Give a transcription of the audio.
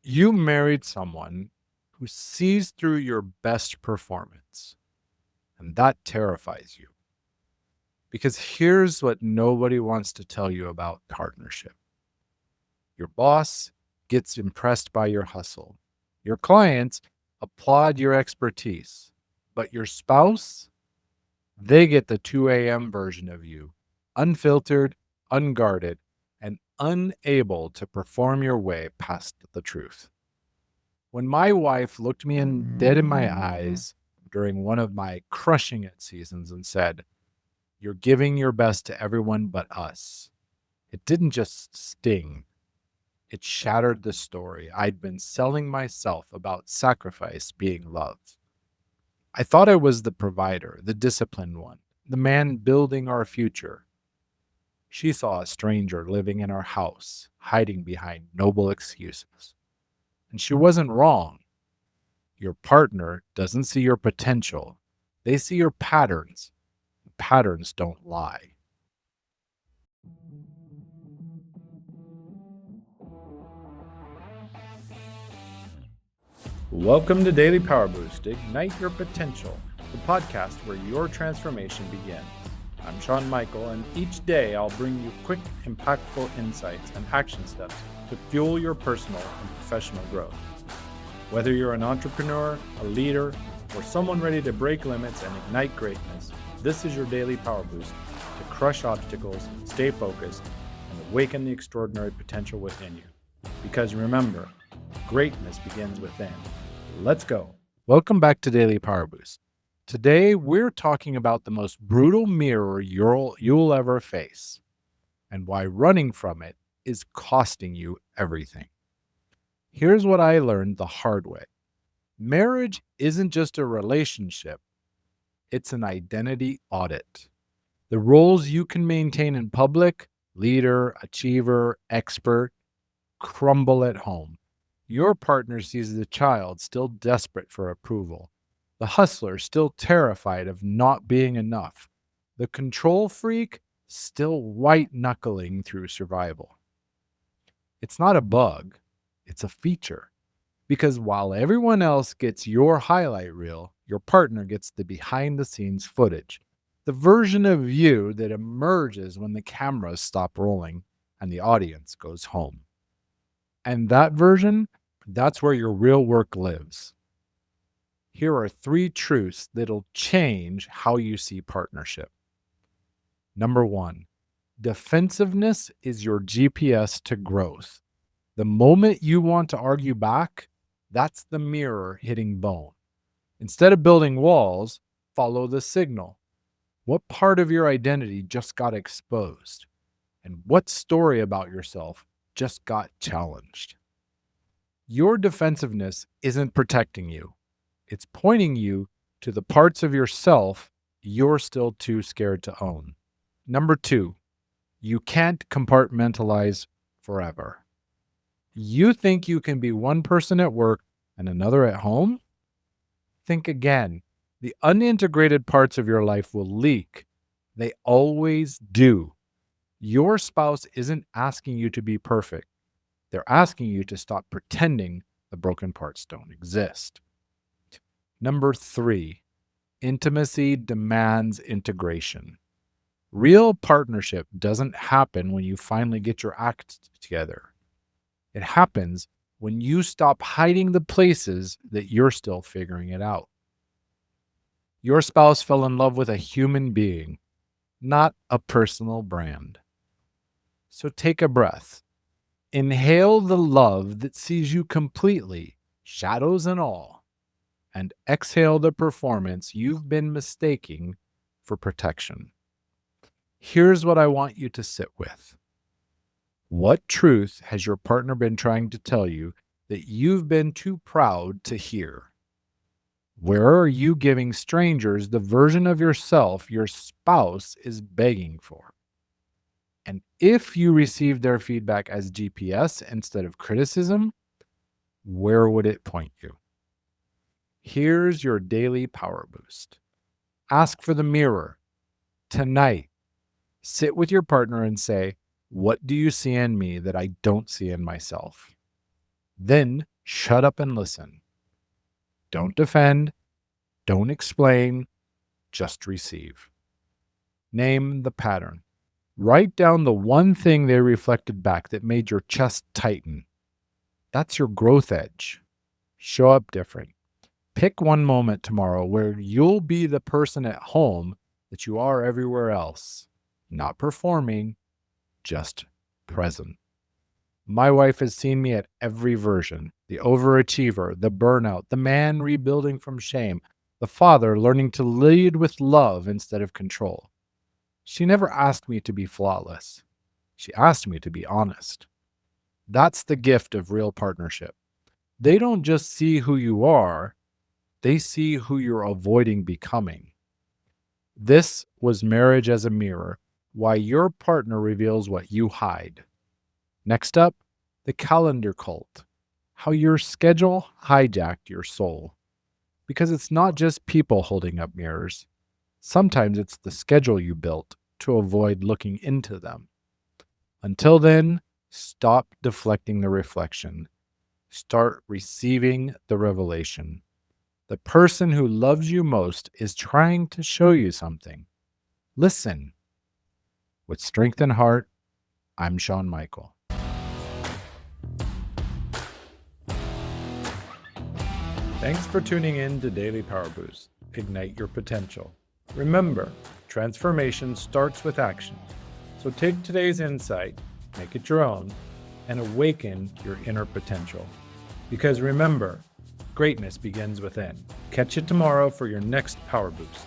You married someone who sees through your best performance, and that terrifies you. Because here's what nobody wants to tell you about partnership: your boss gets impressed by your hustle, your clients applaud your expertise, but your spouse, they get the 2 a.m. version of you, unfiltered, unguarded, and unable to perform your way past the truth. When my wife looked me dead in my eyes during one of my crushing it seasons and said, "You're giving your best to everyone but us," it didn't just sting, it shattered the story I'd been selling myself about sacrifice being love. I thought I was the provider, the disciplined one, the man building our future. She saw a stranger living in our house, hiding behind noble excuses. And she wasn't wrong. Your partner doesn't see your potential, they see your patterns. Patterns don't lie. Welcome to Daily Power Boost, Ignite Your Potential, the podcast where your transformation begins. I'm Sean Michael, and each day I'll bring you quick, impactful insights and action steps to fuel your personal and professional growth. Whether you're an entrepreneur, a leader, or someone ready to break limits and ignite greatness, this is your daily power boost to crush obstacles, stay focused, and awaken the extraordinary potential within you. Because remember, greatness begins within. Let's go. Welcome back to Daily Power Boost. Today, we're talking about the most brutal mirror you'll ever face and why running from it is costing you everything. Here's what I learned the hard way: marriage isn't just a relationship, it's an identity audit. The roles you can maintain in public, leader, achiever, expert, crumble at home. Your partner sees the child still desperate for approval, the hustler still terrified of not being enough, the control freak still white knuckling through survival. It's not a bug, it's a feature. Because while everyone else gets your highlight reel, your partner gets the behind the scenes footage, the version of you that emerges when the cameras stop rolling and the audience goes home. And that version, that's where your real work lives. Here are 3 truths that'll change how you see partnership. Number 1, defensiveness is your GPS to growth. The moment you want to argue back, that's the mirror hitting bone. Instead of building walls, follow the signal. What part of your identity just got exposed? And what story about yourself just got challenged? Your defensiveness isn't protecting you. It's pointing you to the parts of yourself you're still too scared to own. Number 2, you can't compartmentalize forever. You think you can be one person at work and another at home? Think again. The unintegrated parts of your life will leak. They always do. Your spouse isn't asking you to be perfect. They're asking you to stop pretending the broken parts don't exist. Number 3, intimacy demands integration. Real partnership doesn't happen when you finally get your act together. It happens when you stop hiding the places that you're still figuring it out. Your spouse fell in love with a human being, not a personal brand. So take a breath. Inhale the love that sees you completely, shadows and all, and exhale the performance you've been mistaking for protection. Here's what I want you to sit with. What truth has your partner been trying to tell you that you've been too proud to hear? Where are you giving strangers the version of yourself your spouse is begging for? And if you received their feedback as GPS instead of criticism, where would it point you? Here's your daily power boost. Ask for the mirror. Tonight, sit with your partner and say, "What do you see in me that I don't see in myself?" Then Shut up and listen. Don't defend. Don't explain. Just receive. Name the pattern. Write down the one thing they reflected back that made your chest tighten. That's your growth edge. Show up different. Pick one moment tomorrow where you'll be the person at home that you are everywhere else. Not performing, just present. My wife has seen me at every version. The overachiever, the burnout, the man rebuilding from shame, the father learning to lead with love instead of control. She never asked me to be flawless. She asked me to be honest. That's the gift of real partnership. They don't just see who you are, they see who you're avoiding becoming. This was Marriage as a Mirror, why your partner reveals what you hide. Next up, the calendar cult, how your schedule hijacked your soul. Because it's not just people holding up mirrors. Sometimes it's the schedule you built to avoid looking into them. Until then, stop deflecting the reflection. Start receiving the revelation. The person who loves you most is trying to show you something. Listen. With strength and heart, I'm Shawn Michael. Thanks for tuning in to Daily Power Boost. Ignite your potential. Remember, transformation starts with action. So take today's insight, make it your own, and awaken your inner potential. Because remember, greatness begins within. Catch you tomorrow for your next Power Boost.